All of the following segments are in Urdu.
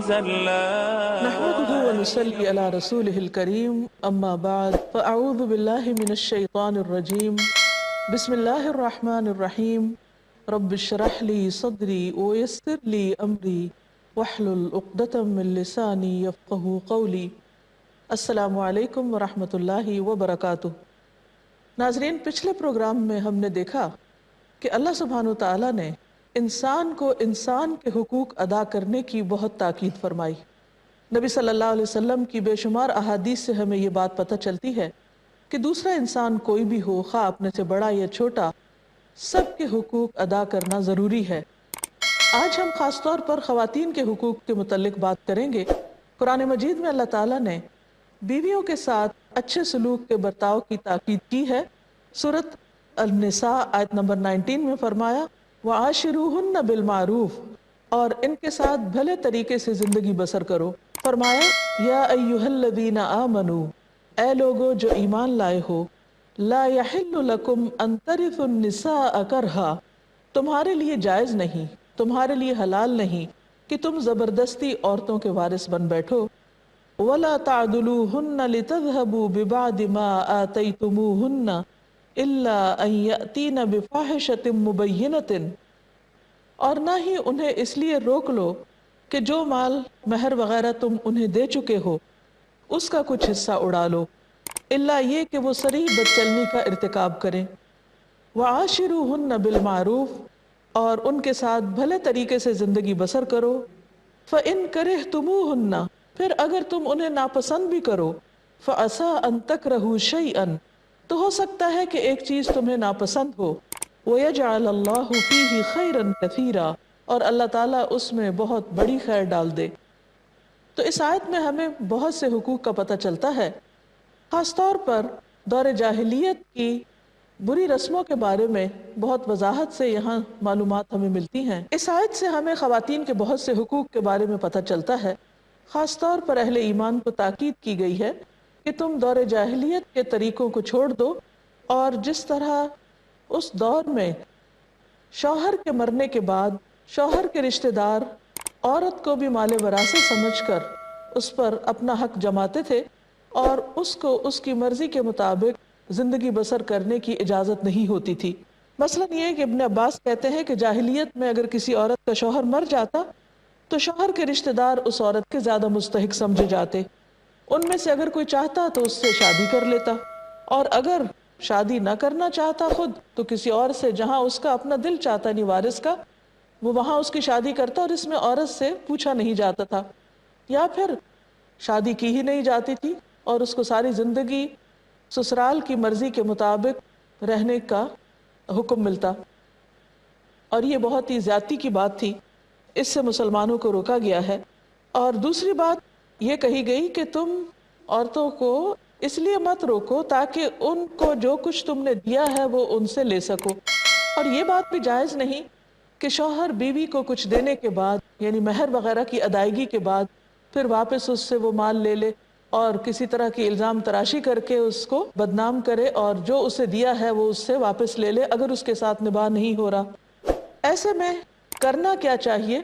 زلا نحمده ونصلي على رسوله الكريم أما بعد فأعوذ بالله من الشيطان الرجيم بسم الله الرحمن الرحيم رب اشرح لي صدري ويسر لي أمري واحلل عقدة من لساني يفقهوا قولي السلام علیکم ورحمۃ اللہ وبرکاتہ۔ ناظرین، پچھلے پروگرام میں ہم نے دیکھا کہ اللہ سبحانہ وتعالی نے انسان کو انسان کے حقوق ادا کرنے کی بہت تاکید فرمائی۔ نبی صلی اللہ علیہ وسلم کی بے شمار احادیث سے ہمیں یہ بات پتہ چلتی ہے کہ دوسرا انسان کوئی بھی ہو، خواہ اپنے سے بڑا یا چھوٹا، سب کے حقوق ادا کرنا ضروری ہے۔ آج ہم خاص طور پر خواتین کے حقوق کے متعلق بات کریں گے۔ قرآن مجید میں اللہ تعالیٰ نے بیویوں کے ساتھ اچھے سلوک کے برتاؤ کی تاکید کی ہے۔ سورۃ النساء آیت نمبر 19 میں فرمایا وَعَاشِرُوهُنَّ بِالْمَعْرُوفِ، اور ان کے ساتھ بھلے طریقے سے زندگی بسر کرو۔ فرمایا یا ایھا الذین آمنوا، اے لوگو جو ایمان لائے ہو، لا یحل لکم ان ترثوا النساء کرہا، تمہارے لیے جائز نہیں، تمہارے لیے حلال نہیں کہ تم زبردستی عورتوں کے وارث بن بیٹھو۔ ولا تعدلوهن لتذهبوا ببعض ما آتیتموهن الا ان یأتین بفاحشۃ مبینۃ، اور نہ ہی انہیں اس لیے روک لو کہ جو مال مہر وغیرہ تم انہیں دے چکے ہو اس کا کچھ حصہ اڑا لو، الا یہ کہ وہ صریح بدچلنی کا ارتکاب کریں۔ وعاشروہن بالمعروف، اور ان کے ساتھ بھلے طریقے سے زندگی بسر کرو۔ فإن کرہتموہن، پھر اگر تم انہیں ناپسند بھی کرو، فعسیٰ ان تکرہوا شیئا، تو ہو سکتا ہے کہ ایک چیز تمہیں ناپسند ہو۔ وَيَجْعَلَ اللَّهُ فِيهِ خَيْرًا كَثِيرًا، اور اللہ تعالیٰ اس میں بہت بڑی خیر ڈال دے۔ تو اس آیت میں ہمیں بہت سے حقوق کا پتہ چلتا ہے، خاص طور پر دور جاہلیت کی بری رسموں کے بارے میں بہت وضاحت سے یہاں معلومات ہمیں ملتی ہیں۔ اس آیت سے ہمیں خواتین کے بہت سے حقوق کے بارے میں پتہ چلتا ہے۔ خاص طور پر اہل ایمان کو تاکید کی گئی ہے کہ تم دور جاہلیت کے طریقوں کو چھوڑ دو، اور جس طرح اس دور میں شوہر کے مرنے کے بعد شوہر کے رشتہ دار عورت کو بھی مال وراثت سمجھ کر اس پر اپنا حق جماتے تھے اور اس کو اس کی مرضی کے مطابق زندگی بسر کرنے کی اجازت نہیں ہوتی تھی۔ مثلا یہ کہ ابن عباس کہتے ہیں کہ جاہلیت میں اگر کسی عورت کا شوہر مر جاتا تو شوہر کے رشتہ دار اس عورت کے زیادہ مستحق سمجھے جاتے۔ ان میں سے اگر کوئی چاہتا تو اس سے شادی کر لیتا، اور اگر شادی نہ کرنا چاہتا خود تو کسی اور سے جہاں اس کا اپنا دل چاہتا نہیں وارث کا، وہ وہاں اس کی شادی کرتا، اور اس میں عورت سے پوچھا نہیں جاتا تھا، یا پھر شادی کی ہی نہیں جاتی تھی اور اس کو ساری زندگی سسرال کی مرضی کے مطابق رہنے کا حکم ملتا، اور یہ بہت ہی زیادتی کی بات تھی۔ اس سے مسلمانوں کو روکا گیا ہے۔ اور دوسری بات یہ کہی گئی کہ تم عورتوں کو اس لیے مت روکو تاکہ ان کو جو کچھ تم نے دیا ہے وہ ان سے لے سکو، اور یہ بات بھی جائز نہیں کہ شوہر بیوی کو کچھ دینے کے بعد، یعنی مہر وغیرہ کی ادائیگی کے بعد، پھر واپس اس سے وہ مال لے لے اور کسی طرح کی الزام تراشی کر کے اس کو بدنام کرے، اور جو اسے دیا ہے وہ اس سے واپس لے لے اگر اس کے ساتھ نباہ نہیں ہو رہا۔ ایسے میں کرنا کیا چاہیے؟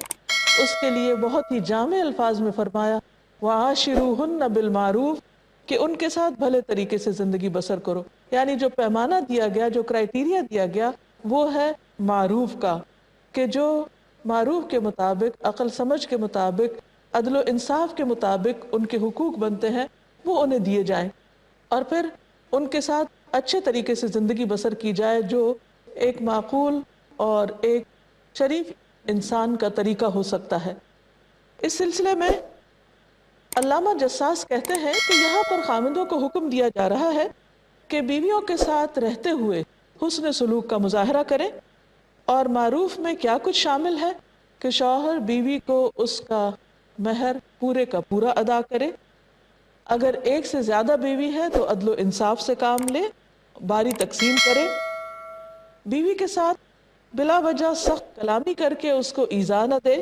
اس کے لیے بہت ہی جامع الفاظ میں فرمایا وَعَاشِرُوهُنَّ بِالْمَعْرُوفِ، کہ ان کے ساتھ بھلے طریقے سے زندگی بسر کرو۔ یعنی جو پیمانہ دیا گیا، جو کرائیٹیریا دیا گیا، وہ ہے معروف کا، کہ جو معروف کے مطابق، عقل سمجھ کے مطابق، عدل و انصاف کے مطابق ان کے حقوق بنتے ہیں وہ انہیں دیے جائیں، اور پھر ان کے ساتھ اچھے طریقے سے زندگی بسر کی جائے، جو ایک معقول اور ایک شریف انسان کا طریقہ ہو سکتا ہے۔ اس سلسلے میں علامہ جساس کہتے ہیں کہ یہاں پر خامندوں کو حکم دیا جا رہا ہے کہ بیویوں کے ساتھ رہتے ہوئے حسن سلوک کا مظاہرہ کریں، اور معروف میں کیا کچھ شامل ہے کہ شوہر بیوی کو اس کا مہر پورے کا پورا ادا کرے، اگر ایک سے زیادہ بیوی ہے تو عدل و انصاف سے کام لے، باری تقسیم کرے، بیوی کے ساتھ بلا وجہ سخت کلامی کر کے اس کو ایذا نہ دے،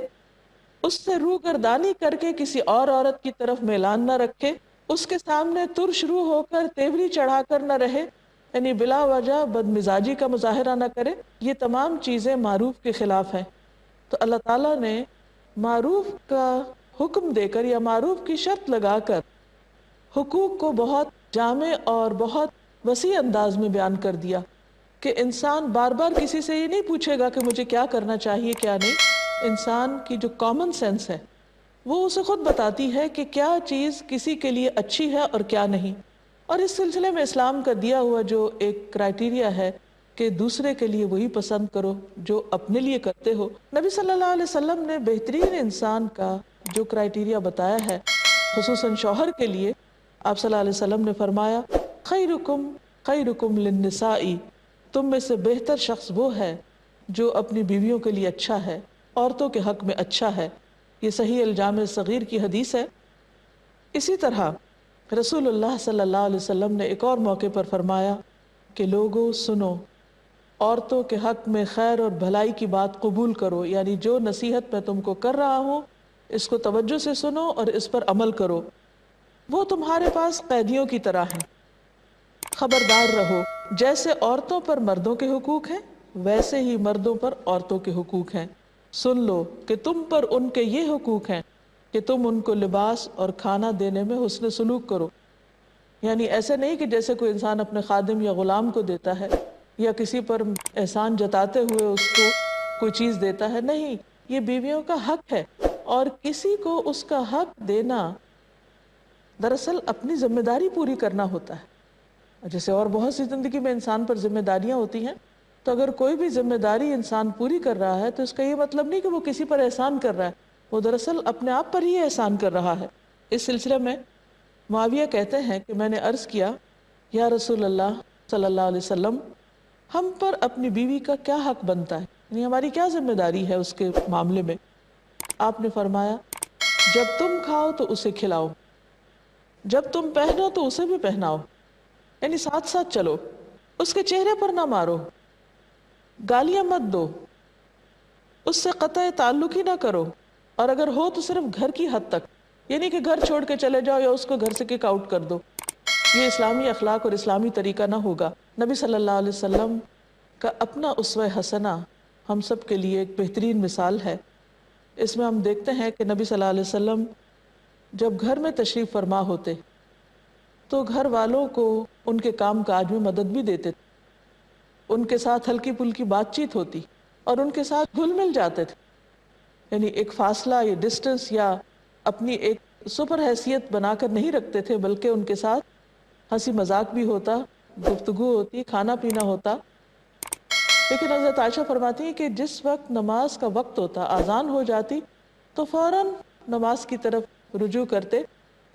اس سے روح گردانی کر کے کسی اور عورت کی طرف میلان نہ رکھے، اس کے سامنے ترش روح ہو کر تیوری چڑھا کر نہ رہے، یعنی بلا وجہ بد مزاجی کا مظاہرہ نہ کرے۔ یہ تمام چیزیں معروف کے خلاف ہیں۔ تو اللہ تعالیٰ نے معروف کا حکم دے کر یا معروف کی شرط لگا کر حقوق کو بہت جامع اور بہت وسیع انداز میں بیان کر دیا کہ انسان بار بار کسی سے یہ نہیں پوچھے گا کہ مجھے کیا کرنا چاہیے کیا نہیں. انسان کی جو کامن سینس ہے وہ اسے خود بتاتی ہے کہ کیا چیز کسی کے لیے اچھی ہے اور کیا نہیں. اور اس سلسلے میں اسلام کا دیا ہوا جو ایک کرائٹیریا ہے کہ دوسرے کے لیے وہی پسند کرو جو اپنے لیے کرتے ہو. نبی صلی اللہ علیہ وسلم نے بہترین انسان کا جو کرائٹیریا بتایا ہے خصوصاً شوہر کے لیے، آپ صلی اللہ علیہ وسلم نے فرمایا خیرکم خیرکم للنساء، تم میں سے بہتر شخص وہ ہے جو اپنی بیویوں کے لیے اچھا ہے، عورتوں کے حق میں اچھا ہے. یہ صحیح الجامع صغیر کی حدیث ہے. اسی طرح رسول اللہ صلی اللہ علیہ وسلم نے ایک اور موقع پر فرمایا کہ لوگوں سنو، عورتوں کے حق میں خیر اور بھلائی کی بات قبول کرو، یعنی جو نصیحت میں تم کو کر رہا ہوں اس کو توجہ سے سنو اور اس پر عمل کرو. وہ تمہارے پاس قیدیوں کی طرح ہیں، خبردار رہو. جیسے عورتوں پر مردوں کے حقوق ہیں ویسے ہی مردوں پر عورتوں کے حقوق ہیں. سن لو کہ تم پر ان کے یہ حقوق ہیں کہ تم ان کو لباس اور کھانا دینے میں حسن سلوک کرو. یعنی ایسے نہیں کہ جیسے کوئی انسان اپنے خادم یا غلام کو دیتا ہے یا کسی پر احسان جتاتے ہوئے اس کو کوئی چیز دیتا ہے، نہیں، یہ بیویوں کا حق ہے. اور کسی کو اس کا حق دینا دراصل اپنی ذمہ داری پوری کرنا ہوتا ہے. جیسے اور بہت سی زندگی میں انسان پر ذمہ داریاں ہوتی ہیں، تو اگر کوئی بھی ذمہ داری انسان پوری کر رہا ہے تو اس کا یہ مطلب نہیں کہ وہ کسی پر احسان کر رہا ہے، وہ دراصل اپنے آپ پر ہی احسان کر رہا ہے. اس سلسلے میں معاویہ کہتے ہیں کہ میں نے عرض کیا یا رسول اللہ صلی اللہ علیہ وسلم، ہم پر اپنی بیوی کا کیا حق بنتا ہے، یعنی ہماری کیا ذمہ داری ہے اس کے معاملے میں؟ آپ نے فرمایا جب تم کھاؤ تو اسے کھلاؤ، جب تم پہنو تو اسے بھی پہناؤ، یعنی ساتھ ساتھ چلو. اس کے چہرے پر نہ مارو، گالیاں مت دو، اس سے قطع تعلق ہی نہ کرو، اور اگر ہو تو صرف گھر کی حد تک، یعنی کہ گھر چھوڑ کے چلے جاؤ یا اس کو گھر سے کک آؤٹ کر دو. یہ اسلامی اخلاق اور اسلامی طریقہ نہ ہوگا. نبی صلی اللہ علیہ وسلم کا اپنا اسوہ حسنہ ہم سب کے لیے ایک بہترین مثال ہے. اس میں ہم دیکھتے ہیں کہ نبی صلی اللہ علیہ وسلم جب گھر میں تشریف فرما ہوتے تو گھر والوں کو ان کے کام کاج میں مدد بھی دیتے تھے، ان کے ساتھ ہلکی پھلکی بات چیت ہوتی اور ان کے ساتھ گھل مل جاتے تھے. یعنی ایک فاصلہ یا ڈسٹنس یا اپنی ایک سپر حیثیت بنا کر نہیں رکھتے تھے، بلکہ ان کے ساتھ ہنسی مذاق بھی ہوتا، گفتگو ہوتی، کھانا پینا ہوتا. لیکن حضرت عائشہ فرماتی ہیں کہ جس وقت نماز کا وقت ہوتا، اذان ہو جاتی، تو فوراً نماز کی طرف رجوع کرتے،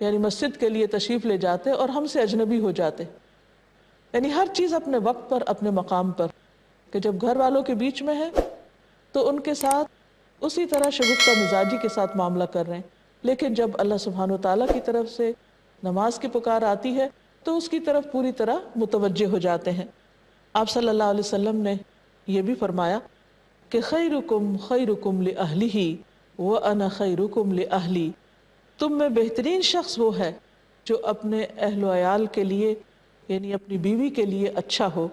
یعنی مسجد کے لیے تشریف لے جاتے اور ہم سے اجنبی ہو جاتے. یعنی ہر چیز اپنے وقت پر، اپنے مقام پر، کہ جب گھر والوں کے بیچ میں ہے تو ان کے ساتھ اسی طرح شگفتہ مزاجی کے ساتھ معاملہ کر رہے ہیں. لیکن جب اللہ سبحانہ و تعالیٰ کی طرف سے نماز کی پکار آتی ہے تو اس کی طرف پوری طرح متوجہ ہو جاتے ہیں. آپ صلی اللہ علیہ وسلم نے یہ بھی فرمایا کہ خیرکم خیرکم لأہلہ وأنا خیرکم لأہلی، تم میں بہترین شخص وہ ہے جو اپنے اہل و عیال کے لیے، یعنی اپنی بیوی کے لیے اچھا ہو،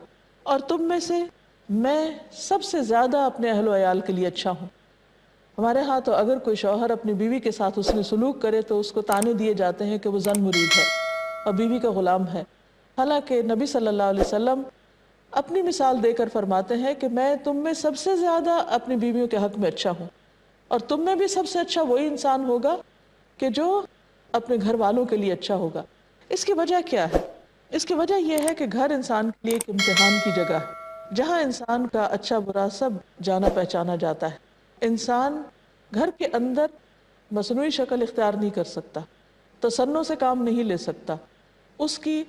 اور تم میں سے میں سب سے زیادہ اپنے اہل و عیال کے لیے اچھا ہوں. ہمارے ہاں تو اگر کوئی شوہر اپنی بیوی کے ساتھ حسن سلوک کرے تو اس کو طعنے دیے جاتے ہیں کہ وہ زن مرید ہے اور بیوی کا غلام ہے. حالانکہ نبی صلی اللہ علیہ وسلم اپنی مثال دے کر فرماتے ہیں کہ میں تم میں سب سے زیادہ اپنی بیویوں کے حق میں اچھا ہوں، اور تم میں بھی سب سے اچھا وہی انسان ہوگا کہ جو اپنے گھر والوں کے لیے اچھا ہوگا. اس کی وجہ کیا ہے؟ اس کی وجہ یہ ہے کہ گھر انسان کے لیے ایک امتحان کی جگہ ہے جہاں انسان کا اچھا برا سب جانا پہچانا جاتا ہے. انسان گھر کے اندر مصنوعی شکل اختیار نہیں کر سکتا، تصنع سے کام نہیں لے سکتا، اس کی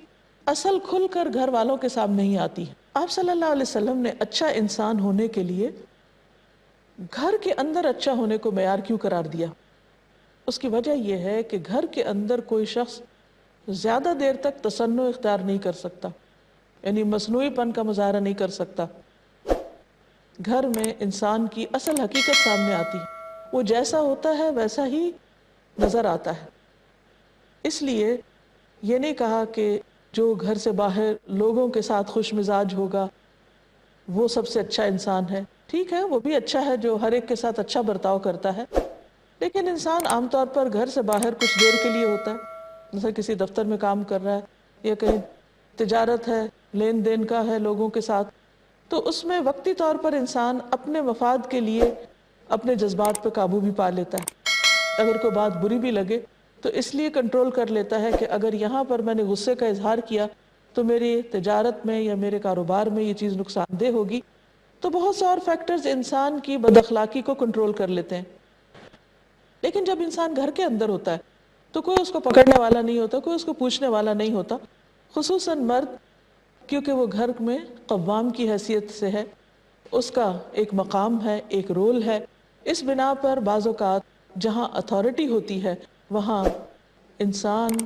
اصل کھل کر گھر والوں کے سامنے نہیں آتی. آپ صلی اللہ علیہ وسلم نے اچھا انسان ہونے کے لیے گھر کے اندر اچھا ہونے کو معیار کیوں قرار دیا؟ اس کی وجہ یہ ہے کہ گھر کے اندر کوئی شخص زیادہ دیر تک تصنع اختیار نہیں کر سکتا، یعنی مصنوعی پن کا مظاہرہ نہیں کر سکتا. گھر میں انسان کی اصل حقیقت سامنے آتی ہے، وہ جیسا ہوتا ہے ویسا ہی نظر آتا ہے. اس لیے یہ نہیں کہا کہ جو گھر سے باہر لوگوں کے ساتھ خوش مزاج ہوگا وہ سب سے اچھا انسان ہے. ٹھیک ہے، وہ بھی اچھا ہے جو ہر ایک کے ساتھ اچھا برتاؤ کرتا ہے، لیکن انسان عام طور پر گھر سے باہر کچھ دیر کے لیے ہوتا ہے، جیسے کسی دفتر میں کام کر رہا ہے یا کہیں تجارت ہے، لین دین کا ہے لوگوں کے ساتھ، تو اس میں وقتی طور پر انسان اپنے مفاد کے لیے اپنے جذبات پہ قابو بھی پا لیتا ہے۔ اگر کوئی بات بری بھی لگے تو اس لیے کنٹرول کر لیتا ہے کہ اگر یہاں پر میں نے غصے کا اظہار کیا تو میری تجارت میں یا میرے کاروبار میں یہ چیز نقصان دہ ہوگی۔ تو بہت سے اور فیکٹرز انسان کی بد اخلاقی کو کنٹرول کر لیتے ہیں۔ لیکن جب انسان گھر کے اندر ہوتا ہے تو کوئی اس کو پکڑنے والا نہیں ہوتا، کوئی اس کو پوچھنے والا نہیں ہوتا، خصوصاً مرد، کیونکہ وہ گھر میں قوام کی حیثیت سے ہے، اس کا ایک مقام ہے، ایک رول ہے۔ اس بنا پر بعض اوقات جہاں اتھارٹی ہوتی ہے وہاں انسان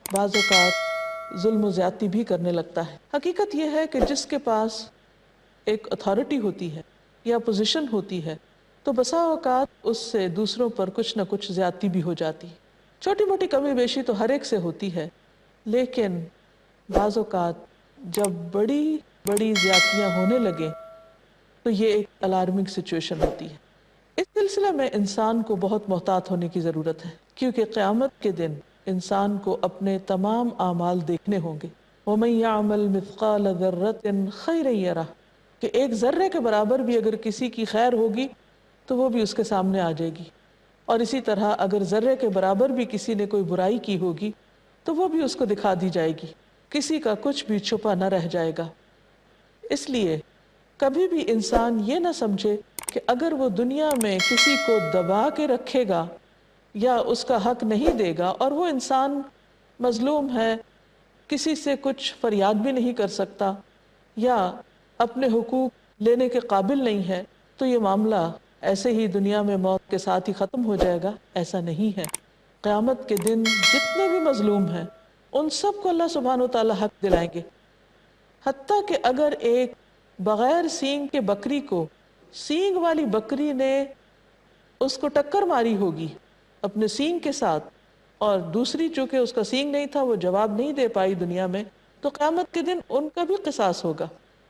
بعض اوقات ظلم و زیادتی بھی کرنے لگتا ہے۔ حقیقت یہ ہے کہ جس کے پاس ایک اتھارٹی ہوتی ہے یا پوزیشن ہوتی ہے تو بسا اوقات اس سے دوسروں پر کچھ نہ کچھ زیادتی بھی ہو جاتی ہے۔ چھوٹی موٹی کمی بیشی تو ہر ایک سے ہوتی ہے، لیکن بعض اوقات جب بڑی بڑی زیادتیاں ہونے لگیں تو یہ ایک الارمنگ سچویشن ہوتی ہے۔ اس سلسلے میں انسان کو بہت محتاط ہونے کی ضرورت ہے، کیونکہ قیامت کے دن انسان کو اپنے تمام اعمال دیکھنے ہوں گے۔ وَمَن يَعْمَلْ مِثْقَالَ ذَرَّةٍ خَيْرًا يَرَهُ، کہ ایک ذرے کے برابر بھی اگر کسی کی خیر ہوگی تو وہ بھی اس کے سامنے آ جائے گی، اور اسی طرح اگر ذرے کے برابر بھی کسی نے کوئی برائی کی ہوگی تو وہ بھی اس کو دکھا دی جائے گی، کسی کا کچھ بھی چھپا نہ رہ جائے گا۔ اس لیے کبھی بھی انسان یہ نہ سمجھے کہ اگر وہ دنیا میں کسی کو دبا کے رکھے گا یا اس کا حق نہیں دے گا اور وہ انسان مظلوم ہے، کسی سے کچھ فریاد بھی نہیں کر سکتا یا اپنے حقوق لینے کے قابل نہیں ہے، تو یہ معاملہ ایسے ہی دنیا میں موت کے ساتھ ہی ختم ہو جائے گا۔ ایسا نہیں ہے۔ قیامت کے دن جتنے بھی مظلوم ہیں ان سب کو اللہ سبحانہ و تعالیٰ حق دلائیں گے، حتیٰ کہ اگر ایک بغیر سینگ کے بکری کو سینگ والی بکری نے اس کو ٹکر ماری ہوگی اپنے سینگ کے ساتھ، اور دوسری چونکہ اس کا سینگ نہیں تھا وہ جواب نہیں دے پائی دنیا میں، تو قیامت کے دن ان کا بھی قصاص ہوگا،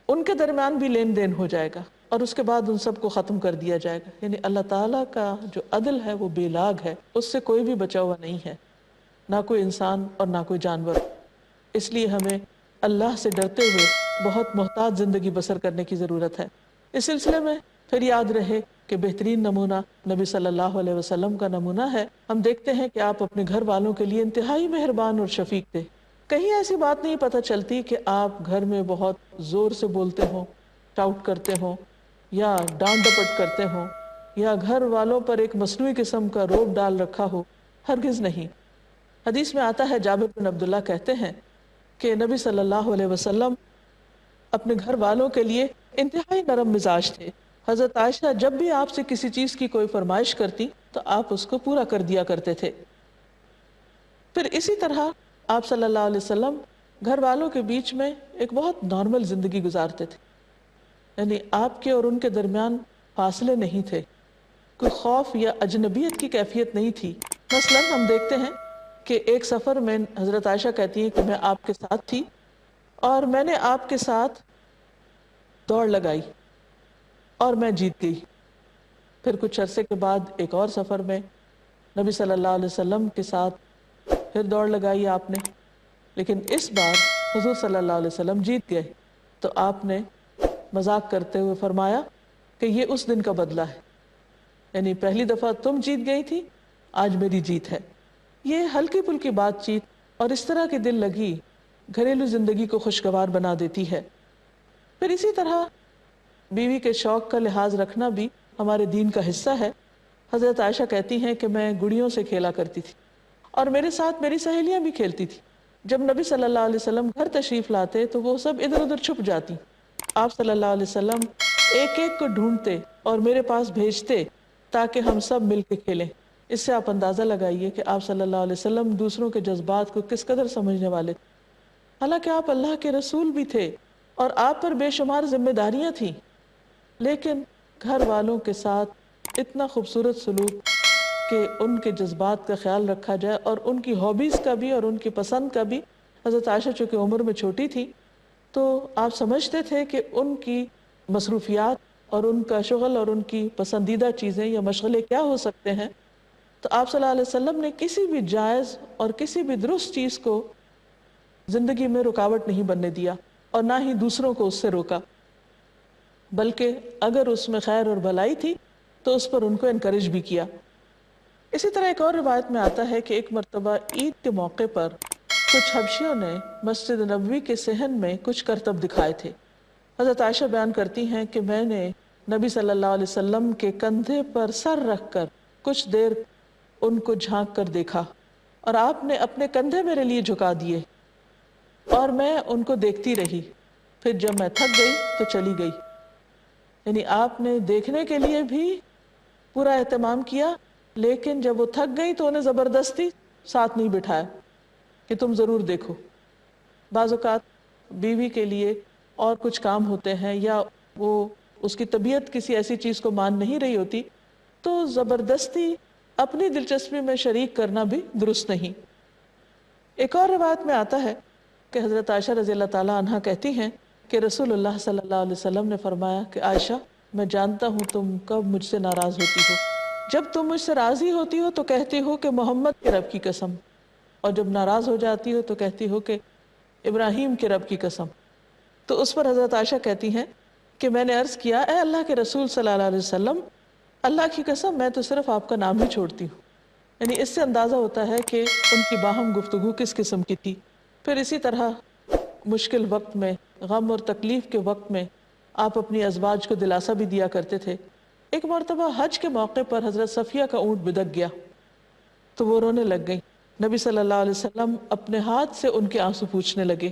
ان کے درمیان بھی لین دین ہو جائے گا، اور اس کے بعد ان سب کو ختم کر دیا جائے گا۔ یعنی اللہ تعالیٰ کا جو عدل ہے وہ بے لاگ ہے، اس سے کوئی بھی بچا ہوا نہیں ہے، نہ کوئی انسان اور نہ کوئی جانور۔ اس لیے ہمیں اللہ سے ڈرتے ہوئے بہت محتاط زندگی بسر کرنے کی ضرورت ہے۔ اس سلسلے میں پھر یاد رہے کہ بہترین نمونہ نبی صلی اللہ علیہ وسلم کا نمونہ ہے۔ ہم دیکھتے ہیں کہ آپ اپنے گھر والوں کے لیے انتہائی مہربان اور شفیق تھے۔ کہیں ایسی بات نہیں پتہ چلتی کہ آپ گھر میں بہت زور سے بولتے ہوں، شاؤٹ کرتے ہوں یا ڈانٹ ڈپٹ کرتے ہوں یا گھر والوں پر ایک مصنوعی قسم کا روب ڈال رکھا ہو، ہرگز نہیں۔ حدیث میں آتا ہے، جابر بن عبداللہ کہتے ہیں کہ نبی صلی اللہ علیہ وسلم اپنے گھر والوں کے لیے انتہائی نرم مزاج تھے۔ حضرت عائشہ جب بھی آپ سے کسی چیز کی کوئی فرمائش کرتی تو آپ اس کو پورا کر دیا کرتے تھے۔ پھر اسی طرح آپ صلی اللہ علیہ وسلم گھر والوں کے بیچ میں ایک بہت نارمل زندگی گزارتے تھے، یعنی آپ کے اور ان کے درمیان فاصلے نہیں تھے، کوئی خوف یا اجنبیت کی کیفیت نہیں تھی۔ مثلا ہم دیکھتے ہیں کہ ایک سفر میں حضرت عائشہ کہتی ہیں کہ میں آپ کے ساتھ تھی اور میں نے آپ کے ساتھ دوڑ لگائی اور میں جیت گئی۔ پھر کچھ عرصے کے بعد ایک اور سفر میں نبی صلی اللہ علیہ وسلم کے ساتھ پھر دوڑ لگائی آپ نے، لیکن اس بار حضور صلی اللہ علیہ وسلم جیت گئے، تو آپ نے مذاق کرتے ہوئے فرمایا کہ یہ اس دن کا بدلہ ہے، یعنی پہلی دفعہ تم جیت گئی تھی، آج میری جیت ہے۔ یہ ہلکی پھلکی بات چیت اور اس طرح کی دل لگی گھریلو زندگی کو خوشگوار بنا دیتی ہے۔ پھر اسی طرح بیوی کے شوق کا لحاظ رکھنا بھی ہمارے دین کا حصہ ہے۔ حضرت عائشہ کہتی ہیں کہ میں گڑیوں سے کھیلا کرتی تھی اور میرے ساتھ میری سہیلیاں بھی کھیلتی تھی۔ جب نبی صلی اللہ علیہ وسلم گھر تشریف لاتے تو وہ سب ادھر ادھر چھپ جاتی۔ آپ صلی اللہ علیہ وسلم ایک ایک کو ڈھونڈتے اور میرے پاس بھیجتے تاکہ ہم سب مل کے کھیلیں۔ اس سے آپ اندازہ لگائیے کہ آپ صلی اللہ علیہ وسلم دوسروں کے جذبات کو کس قدر سمجھنے والے تھے۔ حالانکہ آپ اللہ کے رسول بھی تھے اور آپ پر بے شمار ذمہ داریاں تھیں، لیکن گھر والوں کے ساتھ اتنا خوبصورت سلوک کہ ان کے جذبات کا خیال رکھا جائے اور ان کی ہابیز کا بھی اور ان کی پسند کا بھی۔ حضرت عائشہ چونکہ عمر میں چھوٹی تھی تو آپ سمجھتے تھے کہ ان کی مصروفیات اور ان کا شغل اور ان کی پسندیدہ چیزیں یا مشغلے کیا ہو سکتے ہیں، تو آپ صلی اللہ علیہ وسلم نے کسی بھی جائز اور کسی بھی درست چیز کو زندگی میں رکاوٹ نہیں بننے دیا اور نہ ہی دوسروں کو اس سے روکا، بلکہ اگر اس میں خیر اور بھلائی تھی تو اس پر ان کو انکریج بھی کیا۔ اسی طرح ایک اور روایت میں آتا ہے کہ ایک مرتبہ عید کے موقع پر کچھ حبشیوں نے مسجد نبوی کے صحن میں کچھ کرتب دکھائے تھے۔ حضرت عائشہ بیان کرتی ہیں کہ میں نے نبی صلی اللہ علیہ وسلم کے کندھے پر سر رکھ کر کچھ دیر ان کو جھانک کر دیکھا اور آپ نے اپنے کندھے میرے لیے جھکا دیے اور میں ان کو دیکھتی رہی، پھر جب میں تھک گئی تو چلی گئی۔ یعنی آپ نے دیکھنے کے لیے بھی پورا اہتمام کیا، لیکن جب وہ تھک گئی تو انہیں زبردستی ساتھ نہیں بٹھایا کہ تم ضرور دیکھو۔ بعض اوقات بیوی کے لیے اور کچھ کام ہوتے ہیں یا وہ اس کی طبیعت کسی ایسی چیز کو مان نہیں رہی ہوتی تو زبردستی اپنی دلچسپی میں شریک کرنا بھی درست نہیں۔ ایک اور روایت میں آتا ہے کہ حضرت عائشہ رضی اللہ تعالیٰ عنہ کہتی ہیں کہ رسول اللہ صلی اللہ علیہ وسلم نے فرمایا کہ عائشہ، میں جانتا ہوں تم کب مجھ سے ناراض ہوتی ہو۔ جب تم مجھ سے راضی ہوتی ہو تو کہتی ہو کہ محمد کے رب کی قسم، اور جب ناراض ہو جاتی ہو تو کہتی ہو کہ ابراہیم کے رب کی قسم۔ تو اس پر حضرت عائشہ کہتی ہیں کہ میں نے عرض کیا، اے اللہ کے رسول صلی اللہ علیہ وسلم، اللہ کی قسم میں تو صرف آپ کا نام ہی چھوڑتی ہوں۔ یعنی اس سے اندازہ ہوتا ہے کہ ان کی باہم گفتگو کس قسم کی تھی۔ پھر اسی طرح مشکل وقت میں، غم اور تکلیف کے وقت میں آپ اپنی ازواج کو دلاسا بھی دیا کرتے تھے۔ ایک مرتبہ حج کے موقع پر حضرت صفیہ کا اونٹ بدک گیا تو وہ رونے لگ گئیں۔ نبی صلی اللہ علیہ وسلم اپنے ہاتھ سے ان کے آنسو پوچھنے لگے۔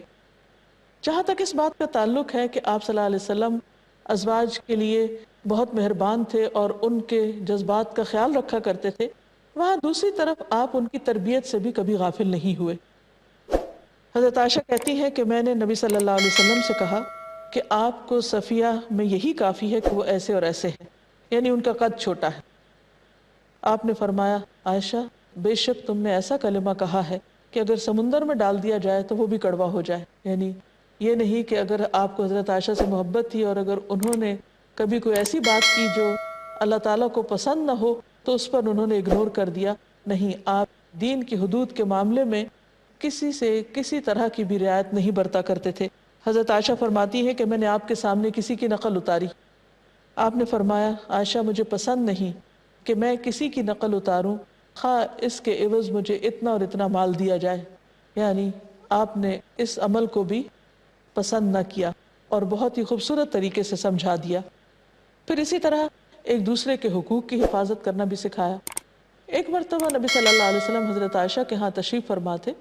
جہاں تک اس بات کا تعلق ہے کہ آپ صلی اللہ علیہ وسلم ازواج کے لیے بہت مہربان تھے اور ان کے جذبات کا خیال رکھا کرتے تھے، وہاں دوسری طرف آپ ان کی تربیت سے بھی کبھی غافل نہیں ہوئے۔ حضرت عائشہ کہتی ہے کہ میں نے نبی صلی اللہ علیہ وسلم سے کہا کہ آپ کو صفیہ میں یہی کافی ہے کہ وہ ایسے اور ایسے ہے، یعنی ان کا قد چھوٹا ہے۔ آپ نے فرمایا، عائشہ، بے شک تم نے ایسا کلمہ کہا ہے کہ اگر سمندر میں ڈال دیا جائے تو وہ بھی کڑوا ہو جائے۔ یعنی یہ نہیں کہ اگر آپ کو حضرت عائشہ سے محبت تھی اور اگر انہوں نے کبھی کوئی ایسی بات کی جو اللہ تعالیٰ کو پسند نہ ہو تو اس پر انہوں نے اگنور کر دیا۔ نہیں، آپ دین کی حدود کے معاملے میں کسی سے کسی طرح کی بھی رعایت نہیں برتا کرتے تھے۔ حضرت عائشہ فرماتی ہے کہ میں نے آپ کے سامنے کسی کی نقل اتاری۔ آپ نے فرمایا، عائشہ، مجھے پسند نہیں کہ میں کسی کی نقل اتاروں خواہ اس کے عوض مجھے اتنا اور اتنا مال دیا جائے۔ یعنی آپ نے اس عمل کو بھی پسند نہ کیا اور بہت ہی خوبصورت طریقے سے سمجھا دیا۔ پھر اسی طرح ایک دوسرے کے حقوق کی حفاظت کرنا بھی سکھایا۔ ایک مرتبہ نبی صلی اللہ علیہ وسلم حضرت عائشہ کے ہاں تشریف فرما تھے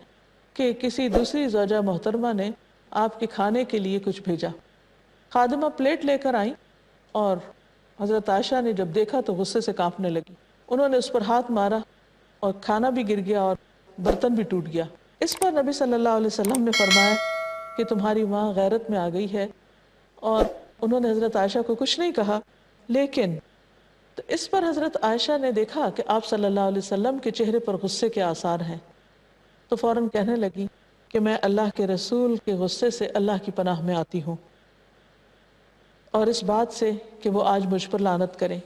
کہ کسی دوسری زوجہ محترمہ نے آپ کے کھانے کے لیے کچھ بھیجا۔ خادمہ پلیٹ لے کر آئیں اور حضرت عائشہ نے جب دیکھا تو غصے سے کانپنے لگی۔ انہوں نے اس پر ہاتھ مارا اور کھانا بھی گر گیا اور برتن بھی ٹوٹ گیا۔ اس پر نبی صلی اللہ علیہ وسلم نے فرمایا کہ تمہاری ماں غیرت میں آ گئی ہے، اور انہوں نے حضرت عائشہ کو کچھ نہیں کہا، لیکن تو اس پر حضرت عائشہ نے دیکھا کہ آپ صلی اللہ علیہ وسلم کے چہرے پر غصے کے آثار ہیں، تو فوراً کہنے لگی کہ میں اللہ کے رسول کے غصے سے اللہ کی پناہ میں آتی ہوں اور اس بات سے کہ وہ آج مجھ پر لعنت کریں۔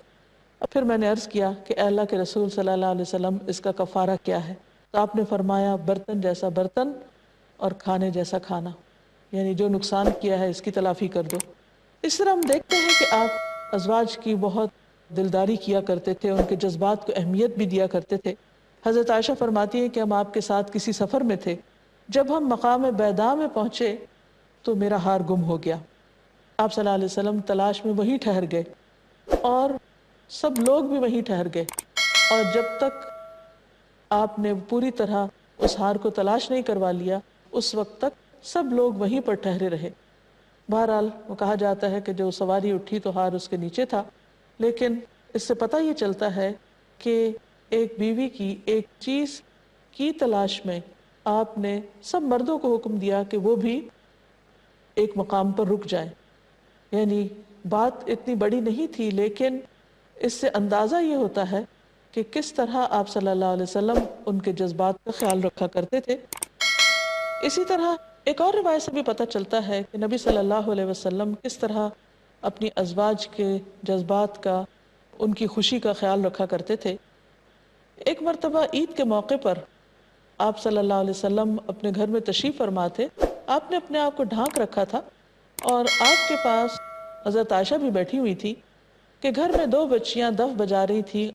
اور پھر میں نے عرض کیا کہ اے اللہ کے رسول صلی اللہ علیہ وسلم، اس کا کفارہ کیا ہے؟ تو آپ نے فرمایا، برتن جیسا برتن اور کھانے جیسا کھانا، یعنی جو نقصان کیا ہے اس کی تلافی کر دو۔ اس طرح ہم دیکھتے ہیں کہ آپ ازواج کی بہت دلداری کیا کرتے تھے، ان کے جذبات کو اہمیت بھی دیا کرتے تھے۔ حضرت عائشہ فرماتی ہیں کہ ہم آپ کے ساتھ کسی سفر میں تھے، جب ہم مقام بیضاء میں پہنچے تو میرا ہار گم ہو گیا۔ آپ صلی اللہ علیہ وسلم تلاش میں وہیں ٹھہر گئے اور سب لوگ بھی وہیں ٹھہر گئے، اور جب تک آپ نے پوری طرح اس ہار کو تلاش نہیں کروا لیا اس وقت تک سب لوگ وہیں پر ٹھہرے رہے۔ بہرحال وہ کہا جاتا ہے کہ جو سواری اٹھی تو ہار اس کے نیچے تھا، لیکن اس سے پتہ یہ چلتا ہے کہ ایک بیوی کی ایک چیز کی تلاش میں آپ نے سب مردوں کو حکم دیا کہ وہ بھی ایک مقام پر رک جائیں۔ یعنی بات اتنی بڑی نہیں تھی، لیکن اس سے اندازہ یہ ہوتا ہے کہ کس طرح آپ صلی اللہ علیہ وسلم ان کے جذبات کا خیال رکھا کرتے تھے۔ اسی طرح ایک اور روایت سے بھی پتہ چلتا ہے کہ نبی صلی اللہ علیہ وسلم کس طرح اپنی ازواج کے جذبات کا، ان کی خوشی کا خیال رکھا کرتے تھے۔ ایک مرتبہ عید کے موقع پر آپ صلی اللہ علیہ وسلم اپنے گھر میں تشریف فرما تھے. آپ نے اپنے آپ کو ڈھانک رکھا تھا اور آپ کے پاس حضرت عائشہ بھی بیٹھی ہوئی تھی کہ گھر میں 2 بچیاں دف بجا رہی تھی